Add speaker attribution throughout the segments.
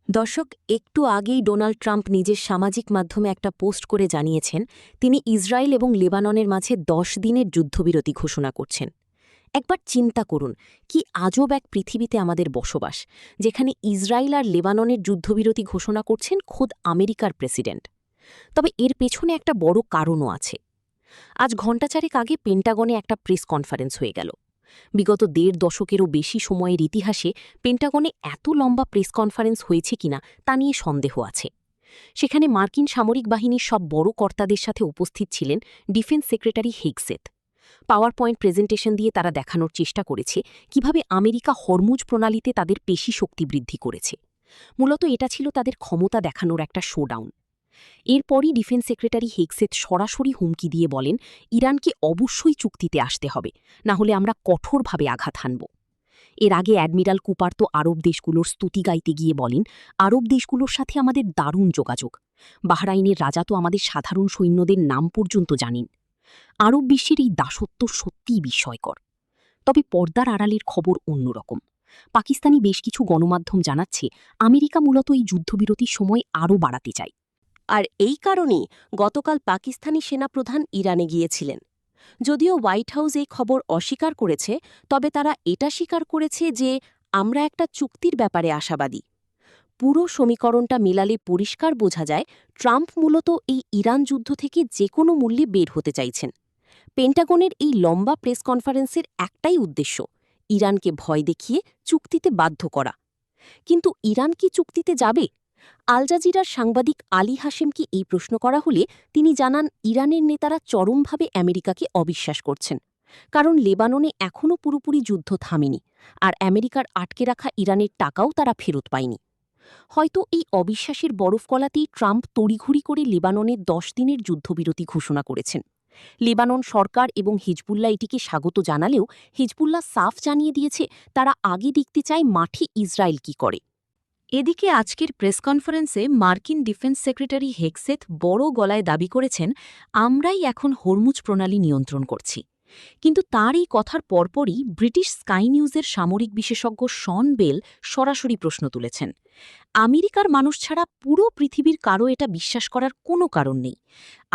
Speaker 1: দর্শক, একটু আগেই ডোনাল্ড ট্রাম্প নিজের সামাজিক মাধ্যমে একটা পোস্ট করে জানিয়েছেন তিনি ইসরায়েল এবং লেবাননের মাঝে ১০ দিনের যুদ্ধবিরতি ঘোষণা করছেন। একবার চিন্তা করুন, কি আজব এক পৃথিবীতে আমাদের বসবাস, যেখানে ইসরায়েল আর লেবাননের যুদ্ধবিরতি ঘোষণা করছেন খোদ আমেরিকার প্রেসিডেন্ট। তবে এর পেছনে একটা বড় কারণও আছে। আজ ঘণ্টাচারেক আগে পেন্টাগনে একটা প্রেস কনফারেন্স হয়ে গেল। বিগত ১.৫ দশকেরও বেশি সময়ের ইতিহাসে পেন্টাগনে এত লম্বা প্রেস কনফারেন্স হয়েছে কিনা তা নিয়ে সন্দেহ আছে। সেখানে মার্কিন সামরিক বাহিনীর সব বড় কর্তাদের সাথে উপস্থিত ছিলেন defence secretary Hegseth. Power point presentation দিয়ে তারা দেখানোর চেষ্টা করেছে কিভাবে আমেরিকা হরমুজ প্রণালীতে তাদের পেশি শক্তি বৃদ্ধি করেছে। মূলত এটা ছিল তাদের ক্ষমতা দেখানোর একটা শোডাউন। এরপরই ডিফেন্স সেক্রেটারি হেগসেথ সরাসরি হুমকি দিয়ে বলেন ইরানকে অবশ্যই চুক্তিতে আসতে হবে, না হলে আমরা কঠোরভাবে আঘাত হানব। এর আগে অ্যাডমিরাল কুপার তো আরব দেশগুলোর স্তুতি গাইতে গিয়ে বলেন আরব দেশগুলোর সাথে আমাদের দারুণ যোগাযোগ। বাহরাইনের রাজা তো আমাদের সাধারণ সৈন্যদের নাম পর্যন্ত জানেন। আরব বিশ্বের এই দাসত্ব সত্যিই বিস্ময়কর। তবে পর্দার আড়ালের খবর অন্যরকম। পাকিস্তানি বেশ কিছু গণমাধ্যম জানাচ্ছে আমেরিকা মূলত এই যুদ্ধবিরতির সময় আরও বাড়াতে চায়।
Speaker 2: আর এই কারণেই গতকাল পাকিস্তানি সেনাপ্রধান ইরানে গিয়েছিলেন। যদিও হোয়াইট হাউস এই খবর অস্বীকার করেছে, তবে তারা এটা স্বীকার করেছে যে আমরা একটা চুক্তির ব্যাপারে আশাবাদী। পুরো সমীকরণটা মিলালে পরিষ্কার বোঝা যায় ট্রাম্প মূলত এই ইরান যুদ্ধ থেকে যে কোনো মূল্যে বের হতে চাইছেন। পেন্টাগনের এই লম্বা প্রেস কনফারেন্সের একটাই উদ্দেশ্য, ইরানকে ভয় দেখিয়ে চুক্তিতে বাধ্য করা। কিন্তু ইরান কি চুক্তিতে যাবে? আল জাজিরার সাংবাদিক আলী হাশেমকে এই প্রশ্ন করা হলে তিনি জানান ইরানের নেতারা চরমভাবে আমেরিকাকে অবিশ্বাস করছেন। কারণ লেবাননে এখনও পুরোপুরি যুদ্ধ থামেনি, আর আমেরিকার আটকে রাখা ইরানের টাকাও তারা ফেরত পায়নি। হয়তো এই অবিশ্বাসের বরফ গলাতেই ট্রাম্প তড়িঘড়ি করে লেবাননে ১০ দিনের যুদ্ধবিরতি ঘোষণা করেছেন। লেবানন সরকার এবং হিজবুল্লাহ এটিকে স্বাগত জানালেও হিজবুল্লাহ সাফ জানিয়ে দিয়েছে তারা আগে দেখতে চায় মাঠে ইসরায়েল কি করে।
Speaker 1: এদিকে আজকের প্রেস কনফারেন্সে মার্কিন ডিফেন্স সেক্রেটারি হেগসেথ বড় গলায় দাবি করেছেন আমরাই এখন হরমুজ প্রণালী নিয়ন্ত্রণ করছি। কিন্তু তার এই কথার পরপরই ব্রিটিশ স্কাই নিউজের সামরিক বিশেষজ্ঞ শন বেল সরাসরি প্রশ্ন তুলেছেন আমেরিকার মানুষ ছাড়া পুরো পৃথিবীর কারও এটা বিশ্বাস করার কোনো কারণ নেই।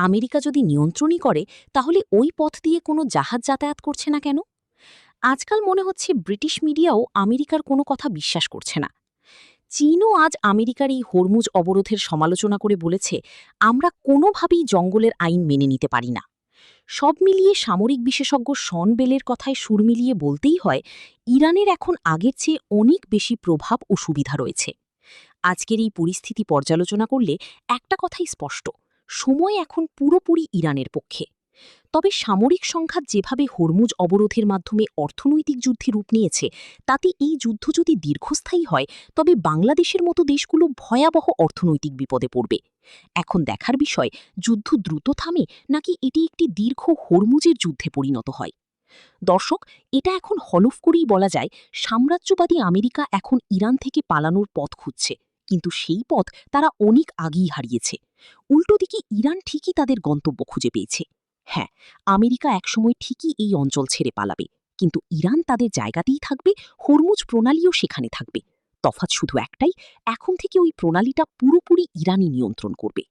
Speaker 1: আমেরিকা যদি নিয়ন্ত্রণই করে তাহলে ওই পথ দিয়ে কোনো জাহাজ যাতায়াত করছে না কেন? আজকাল মনে হচ্ছে ব্রিটিশ মিডিয়াও আমেরিকার কোনো কথা বিশ্বাস করছে না। চীনও আজ আমেরিকার এই হরমুজ অবরোধের সমালোচনা করে বলেছে আমরা কোনোভাবেই জঙ্গলের আইন মেনে নিতে পারি না। সব মিলিয়ে সামরিক বিশেষজ্ঞ শন বেলের কথায় সুর মিলিয়ে বলতেই হয় ইরানের এখন আগের চেয়ে অনেক বেশি প্রভাব ও সুবিধা রয়েছে। আজকের এই পরিস্থিতি পর্যালোচনা করলে একটা কথাই স্পষ্ট, সময় এখন পুরোপুরি ইরানের পক্ষে। তবে সামরিক সংঘাত যেভাবে হরমুজ অবরোধের মাধ্যমে অর্থনৈতিক যুদ্ধে রূপ নিয়েছে, তাতে এই যুদ্ধ যদি দীর্ঘস্থায়ী হয় তবে বাংলাদেশের মতো দেশগুলো ভয়াবহ অর্থনৈতিক বিপদে পড়বে। এখন দেখার বিষয় যুদ্ধ দ্রুত থামে নাকি এটি একটি দীর্ঘ হরমুজের যুদ্ধে পরিণত হয়। দর্শক, এটা এখন হলফ করেই বলা যায় সাম্রাজ্যবাদী আমেরিকা এখন ইরান থেকে পালানোর পথ খুঁজছে, কিন্তু সেই পথ তারা অনেক আগেই হারিয়েছে। উল্টো দিকে ইরান ঠিকই তাদের গন্তব্য খুঁজে পেয়েছে। হ্যাঁ, আমেরিকা একসময় ঠিকই এই অঞ্চল ছেড়ে পালাবে, কিন্তু ইরান তাদের জায়গাতেই থাকবে, হরমুজ প্রণালীও সেখানে থাকবে। তফাৎ শুধু একটাই, এখন থেকে ওই প্রণালীটা পুরোপুরি ইরানই নিয়ন্ত্রণ করবে।